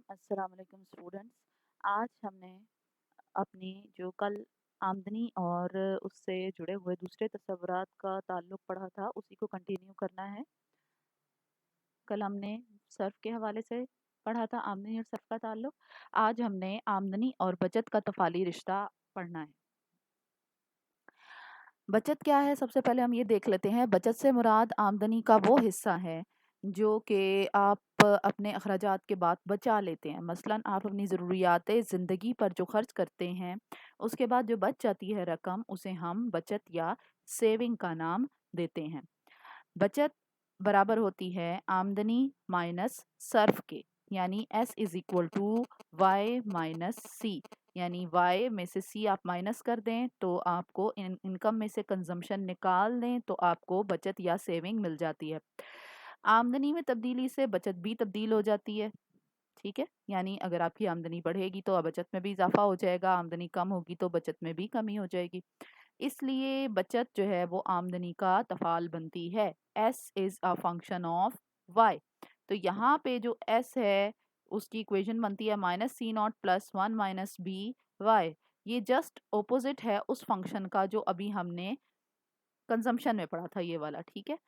अस्सलाम वालेकुम स्टूडेंट्स। आज हमने अपनी जो कल आमदनी और उससे जुड़े हुए दूसरे तस्वुरात का ताल्लुक पढ़ा था उसी को कंटिन्यू करना है। कल हमने सर्फ के हवाले से पढ़ा था आमदनी और सर्फ का ताल्लुक। आज हमने आमदनी और बचत का तफाली रिश्ता पढ़ना है। बचत क्या है, सबसे पहले हम ये देख लेते हैं। बचत से मुराद आमदनी का वो हिस्सा है जो कि आप अपने अखराजात के बाद बचा लेते हैं। मसलन आप अपनी ज़रूरियात ज़िंदगी पर जो खर्च करते हैं उसके बाद जो बच जाती है रकम, उसे हम बचत या सेविंग का नाम देते हैं। बचत बराबर होती है आमदनी माइनस सर्फ के, यानी S is equal to Y minus C. यानी वाई में से सी आप माइनस कर दें तो आपको इनकम में से कंजम्पशन निकाल दें तो आपको बचत या सेविंग मिल जाती है। आमदनी में तब्दीली से बचत भी तब्दील हो जाती है। ठीक है, यानी अगर आपकी आमदनी बढ़ेगी तो बचत में भी इजाफा हो जाएगा, आमदनी कम होगी तो बचत में भी कमी हो जाएगी। इसलिए बचत जो है वो आमदनी का तफाल बनती है। S is a function of y. तो यहाँ पे जो एस है उसकी इक्वेशन बनती है minus C not plus one minus B Y. ये जस्ट ओपोजिट है उस फंक्शन का जो अभी हमने कंजम्पशन में पढ़ा था, ये वाला। ठीक है,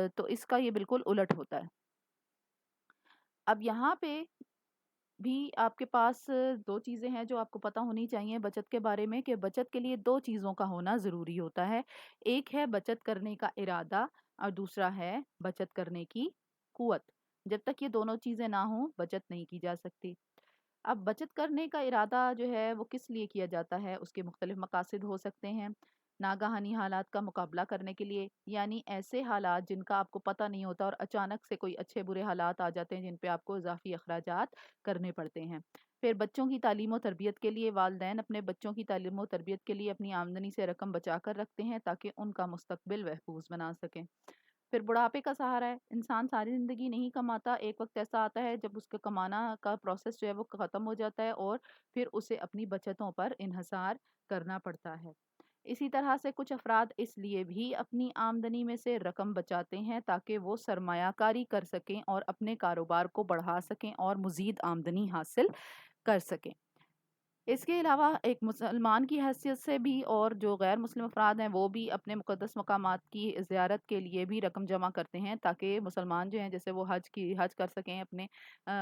तो इसका ये बिल्कुल उलट होता है। अब यहाँ पे भी आपके पास दो चीज़ें हैं जो आपको पता होनी चाहिए बचत के बारे में, कि बचत के लिए दो चीज़ों का होना ज़रूरी होता है। एक है बचत करने का इरादा और दूसरा है बचत करने की कुव्वत। जब तक ये दोनों चीज़ें ना हों बचत नहीं की जा सकती। अब बचत करने का इरादा जो है वो किस लिए किया जाता है, उसके मुख्तलिफ मकासद हो सकते हैं। नागाहानी हालात का मुकाबला करने के लिए, यानी ऐसे हालात जिनका आपको पता नहीं होता और अचानक से कोई अच्छे बुरे हालात आ जाते हैं जिन पे आपको इजाफी अखराजात करने पड़ते हैं। फिर बच्चों की तालीम और तरबियत के लिए वालिदैन अपने बच्चों की तालीम और तरबियत के लिए अपनी आमदनी से रकम बचा कर रखते हैं ताकि उनका मुस्तकबिल महफूज बना सकें। फिर बुढ़ापे का सहारा है। इंसान सारी ज़िंदगी नहीं कमाता, एक वक़्त ऐसा आता है जब उसका कमाना का प्रोसेस जो है वो ख़त्म हो जाता है और फिर उसे अपनी बचतों पर इन्हिसार करना पड़ता है। इसी तरह से कुछ अफराद इसलिए भी अपनी आमदनी में से रकम बचाते हैं ताकि वो सरमायाकारी कर सकें और अपने कारोबार को बढ़ा सकें और मज़ीद आमदनी हासिल कर सकें। इसके अलावा एक मुसलमान की हैसियत से भी और जो गैर मुस्लिम अफराद हैं वो भी अपने मुक़द्दस मकामात की ज़ियारत के लिए भी रकम जमा करते हैं ताकि मुसलमान जो हैं जैसे वो हज कर सकें, अपने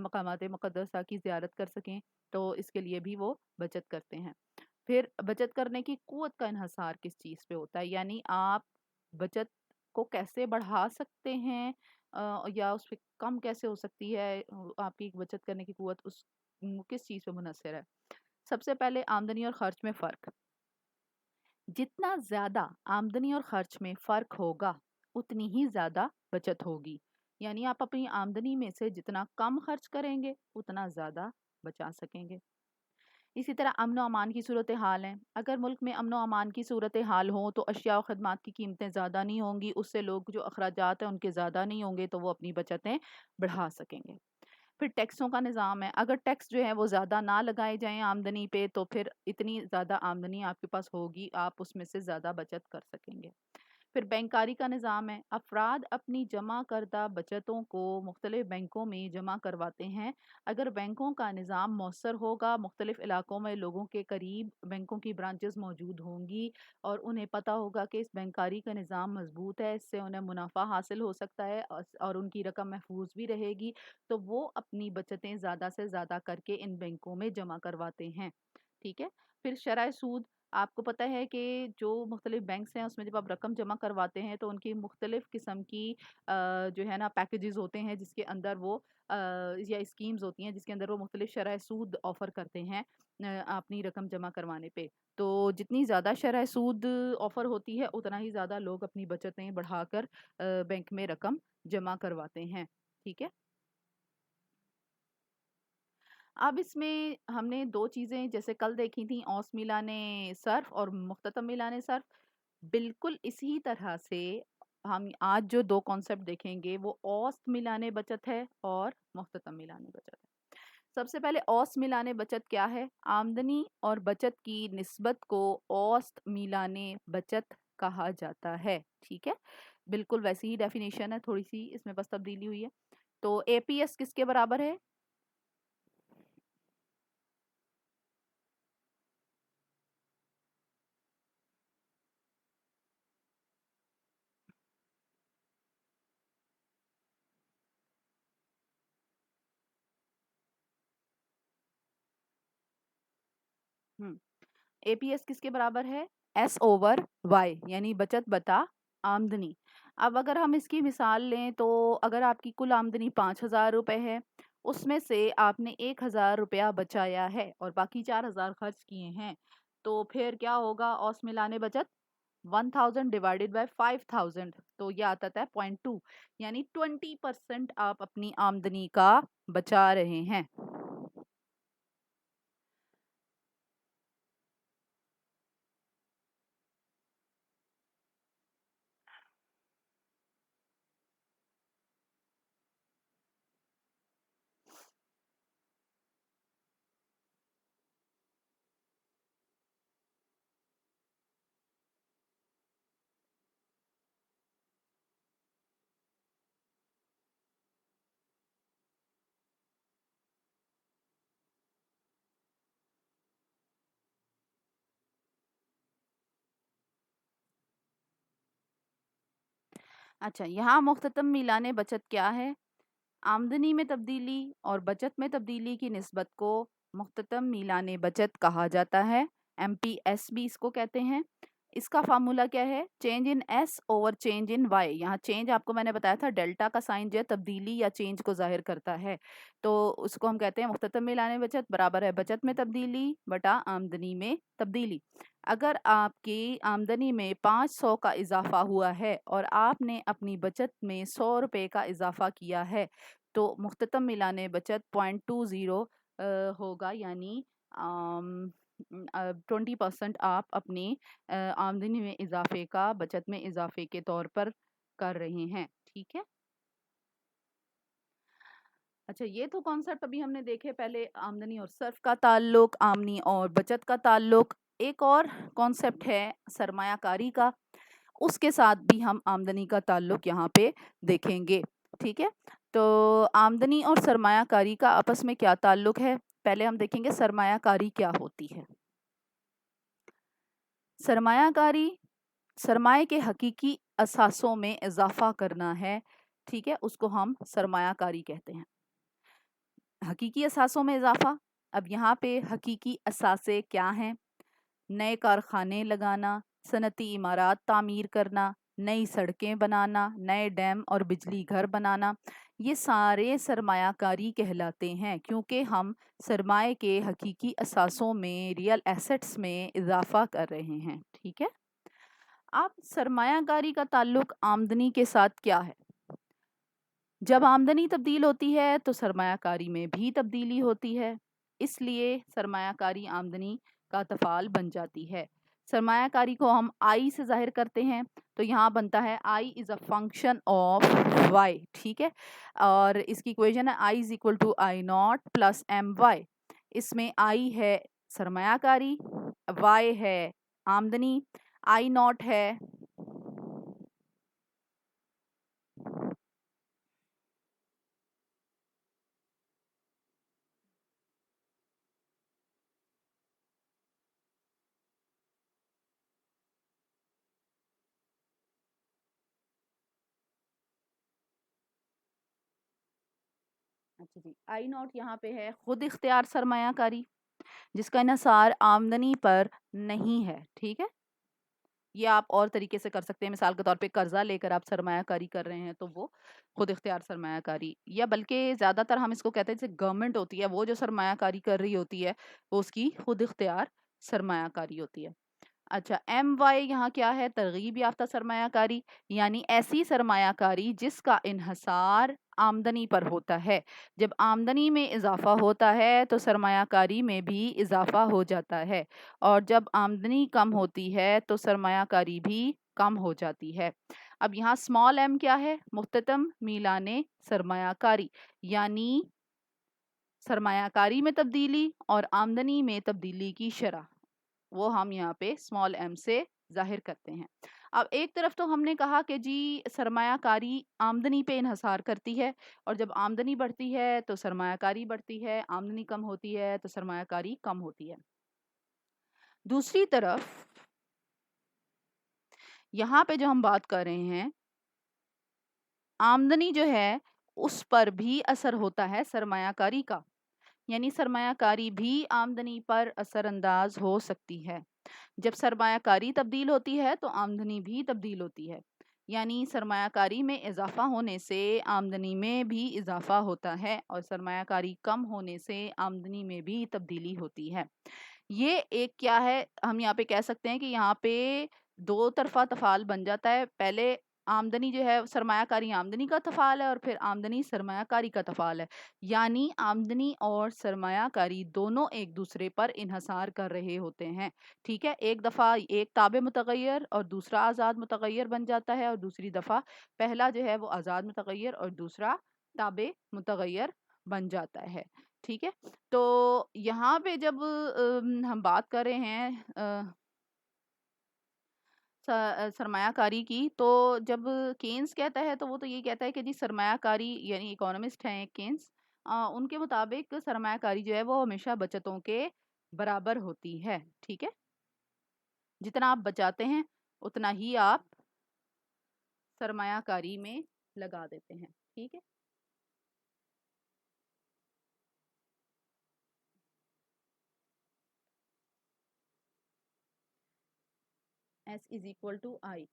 मकामात मुक़द्दसा की ज़ियारत कर सकें, तो इसके लिए भी वो बचत करते हैं। फिर बचत करने की क़ुव्वत का इन्हिसार किस चीज़ पे होता है, यानी आप बचत को कैसे बढ़ा सकते हैं या उस पे कम कैसे हो सकती है, आपकी बचत करने की क़ुव्वत उस किस चीज़ पे मुनहसर है। सबसे पहले आमदनी और खर्च में फ़र्क। जितना ज़्यादा आमदनी और खर्च में फ़र्क होगा उतनी ही ज़्यादा बचत होगी। यानी आप अपनी आमदनी में से जितना कम खर्च करेंगे उतना ज़्यादा बचा सकेंगे। इसी तरह अमन व अमान की सूरत हाल है। अगर मुल्क में अमन व अमान की सूरत हाल हो तो अशिया और ख़दमात की कीमतें ज़्यादा नहीं होंगी, उससे लोग जो अखराजात हैं उनके ज़्यादा नहीं होंगे तो वो अपनी बचतें बढ़ा सकेंगे। फिर टैक्सों का निज़ाम है। अगर टैक्स जो है वो ज़्यादा ना लगाए जाएँ आमदनी पे तो फिर इतनी ज़्यादा आमदनी आपके पास होगी, आप उसमें से ज़्यादा बचत कर सकेंगे। फिर बैंकारी का निज़ाम है। अफराद अपनी जमा करदा बचतों को मुख्तलिफ बैंकों में जमा करवाते हैं। अगर बैंकों का निज़ाम मौसर होगा, मुख्तलिफ इलाकों में लोगों के करीब बैंकों की ब्रांचेस मौजूद होंगी और उन्हें पता होगा कि इस बैंकारी का निज़ाम मजबूत है, इससे उन्हें मुनाफा हासिल हो सकता है और उनकी रकम महफूज भी रहेगी, तो वो अपनी बचतें ज़्यादा से ज़्यादा करके इन बैंकों में जमा करवाते हैं। ठीक है। फिर शरह सूद। आपको पता है कि जो मुख्तलिफ बैंक्स हैं उसमें जब आप रकम जमा करवाते हैं तो उनकी मुख्तलिफ किस्म की जो है ना पैकेजेस होते हैं जिसके अंदर वो या स्कीम्स होती हैं जिसके अंदर वो मुख्तलिफ शरह सूद ऑफ़र करते हैं अपनी रकम जमा करवाने पे। तो जितनी ज़्यादा शरह सूद ऑफ़र होती है उतना ही ज़्यादा लोग अपनी बचतें बढ़ाकर बैंक में रकम जमा करवाते हैं। ठीक है। अब इसमें हमने 2 चीज़ें जैसे कल देखी थी, औस मिलाने सर्फ़ और मुख्ततम मिलाने सर्फ़। बिल्कुल इसी तरह से हम आज जो 2 कॉन्सेप्ट देखेंगे वो औसत मिलाने बचत है और मुख्ततम मिलाने बचत है। सबसे पहले औसत मिलाने बचत क्या है? आमदनी और बचत की निस्बत को औसत मिलाने बचत कहा जाता है। ठीक है? बिल्कुल वैसी ही डेफ़िनेशन है, थोड़ी-सी इसमें बस तब्दीली हुई है। तो एपीएस किसके बराबर है? APS किसके बराबर है? S/Y, यानी बचत बटा आमदनी। अब अगर हम इसकी मिसाल लें तो अगर आपकी कुल आमदनी 5,000 रुपए है, उसमें से आपने 1,000 रुपया बचाया है और बाकी 4,000 खर्च किए हैं, तो फिर क्या होगा औस मिलाने बचत? 1000 डिवाइडेड बाय 5000, तो ये आता था 0.2, यानी 20% आप अपनी आमदनी का बचा रहे हैं। अच्छा, यहाँ मुख्ततम मिलाने बचत क्या है? आमदनी में तब्दीली और बचत में तब्दीली की निस्बत को मुख्ततम मिलाने बचत कहा जाता है। MPS भी इसको कहते हैं। इसका फार्मूला क्या है? Change in S over change in Y। यहाँ चेंज आपको मैंने बताया था, डेल्टा का साइन जो है तब्दीली या चेंज को जाहिर करता है, तो उसको हम कहते हैं मुख्ततम मिलाने बचत बराबर है बचत में तब्दीली बटा आमदनी में तब्दीली। अगर आपकी आमदनी में 500 का इजाफा हुआ है और आपने अपनी बचत में 100 रुपये का इजाफा किया है, तो मुख्ततम मिलाने बचत 0.20 होगा, यानी 20% आप अपनी आमदनी में इजाफे का बचत में इजाफे के तौर पर कर रहे हैं। ठीक है। अच्छा, ये तो कॉन्सेप्ट अभी हमने देखे, पहले आमदनी और सर्फ का ताल्लुक, आमदनी और बचत का ताल्लुक। एक और कॉन्सेप्ट है सरमायाकारी का, उसके साथ भी हम आमदनी का ताल्लुक यहाँ पे देखेंगे। ठीक है, तो आमदनी और सरमायाकारी का आपस में क्या ताल्लुक है, पहले हम देखेंगे सरमायाकारी क्या होती है। सरमायाकारी सरमाए के हकीकी असासों में इजाफा करना है। ठीक है, उसको हम सरमायाकारी कहते हैं। हकीकी असासों में इजाफा, अब यहाँ पे हकीकी असासे क्या हैं? नए कारखाने लगाना, सनती इमारात तामीर करना, नई सड़कें बनाना, नए डैम और बिजली घर बनाना, ये सारे सरमायाकारी कहलाते हैं, क्योंकि हम सरमाए के हकीकी असासों में, रियल एसेट्स में इजाफा कर रहे हैं। ठीक है। अब सरमायाकारी का ताल्लुक आमदनी के साथ क्या है? जब आमदनी तब्दील होती है तो सरमायाकारी में भी तब्दीली होती है, इसलिए सरमायाकारी आमदनी का तफाल बन जाती है। सरमायाकारी को हम आई से जाहिर करते हैं, तो यहाँ बनता है I is a function of Y. ठीक है, और इसकी इक्वेशन है I is equal to I naught plus M Y. इसमें आई है सरमायाकारी, वाई है आमदनी, आई नॉट है अच्छा जी, आई नॉट यहाँ पे है खुद इख्तियार सरमायाकारी, जिसका इन्हिसार आमदनी पर नहीं है। ठीक है, ये आप और तरीके से कर सकते हैं, मिसाल के तौर पे कर्जा लेकर आप सरमायाकारी कर रहे हैं, तो वो खुद इख्तियार सरमायाकारी, या बल्कि ज़्यादातर हम इसको कहते हैं जैसे गवर्नमेंट होती है, वो जो सरमायाकारी कर रही होती है वो उसकी खुद इख्तियार सरमायाकारी होती है। अच्छा, एम वाई यहाँ क्या है? तरगीब याफ्ता सरमायाकारी, यानी ऐसी सरमायाकारी जिसका इन्हसार आमदनी पर होता है। जब आमदनी में इजाफा होता है तो सरमायाकारी में भी इजाफा हो जाता है, और जब आमदनी कम होती है तो सरमायाकारी भी कम हो जाती है। अब यहाँ स्मॉल एम क्या है? मुख्ततम मीलाने सरमायाकारी, यानी सरमायाकारी में तब्दीली और आमदनी में तब्दीली की शरह, वो हम यहाँ पे स्मॉल एम से जाहिर करते हैं। अब एक तरफ तो हमने कहा कि जी सरमायाकारी आमदनी पे इन्हसार करती है, और जब आमदनी बढ़ती है तो सरमायाकारी बढ़ती है, आमदनी कम होती है तो सरमायाकारी कम होती है। दूसरी तरफ यहाँ पे जो हम बात कर रहे हैं, आमदनी जो है उस पर भी असर होता है सरमायाकारी का, یعنی سرمایہ کاری بھی آمدنی پر اثر انداز ہو سکتی ہے۔ جب سرمایہ کاری تبدیل ہوتی ہے تو آمدنی بھی تبدیل ہوتی ہے، یعنی سرمایہ کاری میں اضافہ ہونے سے آمدنی میں بھی اضافہ ہوتا ہے اور سرمایہ کاری کم ہونے سے آمدنی میں بھی تبدیلی ہوتی ہے۔ یہ ایک کیا ہے، ہم یہاں پہ کہہ سکتے ہیں کہ یہاں پہ دو طرفہ تفعال بن جاتا ہے۔ پہلے آمدنی جو ہے سرمایہ کاری آمدنی کا تفعال ہے اور پھر آمدنی سرمایہ کاری کا تفعال ہے، یعنی آمدنی اور سرمایہ کاری دونوں ایک دوسرے پر انحصار کر رہے ہوتے ہیں۔ ٹھیک ہے، ایک دفعہ ایک تابع متغیر اور دوسرا آزاد متغیر بن جاتا ہے، اور دوسری دفعہ پہلا جو ہے وہ آزاد متغیر اور دوسرا تابع متغیر بن جاتا ہے۔ ٹھیک ہے، تو یہاں پہ جب ہم بات کر رہے ہیں سرمایہ کاری کی، تو جب کینز کہتا ہے تو وہ تو یہ کہتا ہے کہ جی سرمایہ کاری، یعنی اکانومسٹ ہیں ایک کینز، ان کے مطابق سرمایہ کاری جو ہے وہ ہمیشہ بچتوں کے برابر ہوتی ہے۔ ٹھیک ہے، جتنا آپ بچاتے ہیں اتنا ہی آپ سرمایہ کاری میں لگا دیتے ہیں۔ ٹھیک ہے، ایس از اکول ٹو آئی۔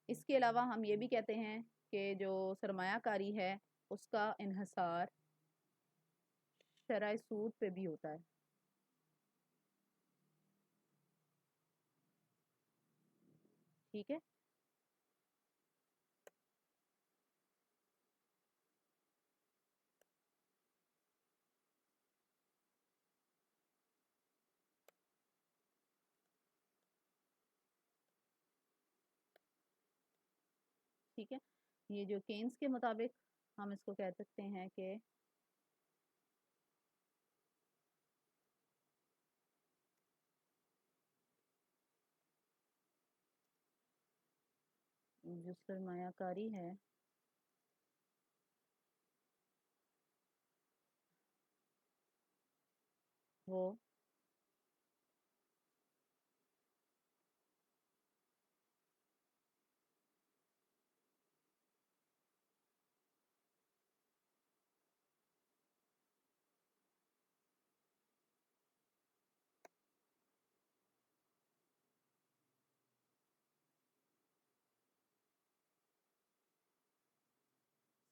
اس کے علاوہ ہم یہ بھی کہتے ہیں کہ جو سرمایہ کاری ہے اس کا انحصار شرح سود پہ بھی ہوتا ہے۔ ٹھیک ہے، ٹھیک ہے، یہ جو کینز کے مطابق ہم اس کو کہہ سکتے ہیں کہ جو سرمایہ کاری ہے وہ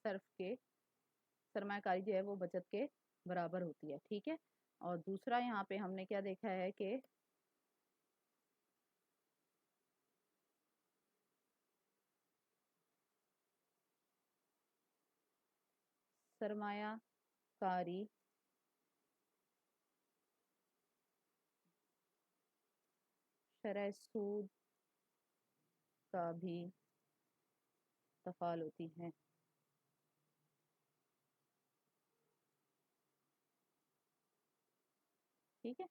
صرف کے سرمایہ کاری جو ہے وہ بچت کے برابر ہوتی ہے۔ ٹھیک ہے، اور دوسرا یہاں پہ ہم نے کیا دیکھا ہے کہ سرمایہ کاری شرح سود کا بھی تفعال ہوتی ہے۔ ٹھیک ہے،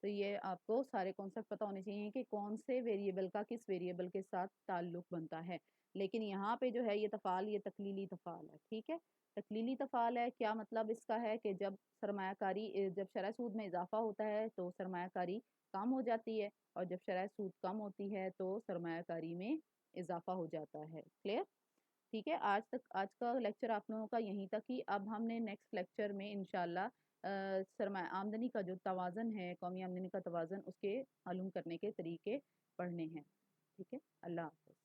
تو یہ آپ کو سارے کانسیپٹ پتہ ہونے چاہیے کہ کون سے ویریبل کا کس ویریبل کے ساتھ تعلق بنتا ہے۔ لیکن یہاں پہ جو ہے یہ تفعال، یہ تکلیلی تفعال ہے۔ ٹھیک ہے، تکلیلی تفعال ہے، کیا مطلب اس کا ہے کہ جب سرمایہ کاری جب شرح سود میں اضافہ ہوتا ہے تو سرمایہ کاری کم ہو جاتی ہے، اور جب شرح سود کم ہوتی ہے تو سرمایہ کاری میں اضافہ ہو جاتا ہے۔ کلیئر؟ ٹھیک ہے، آج کا لیکچر آپ لوگوں کا یہیں تک ہی۔ اب ہم نے نیکسٹ لیکچر میں انشاءاللہ سرمایہ آمدنی کا جو توازن ہے، قومی آمدنی کا توازن، اس کے معلوم کرنے کے طریقے پڑھنے ہیں۔ ٹھیک ہے، اللہ حافظ۔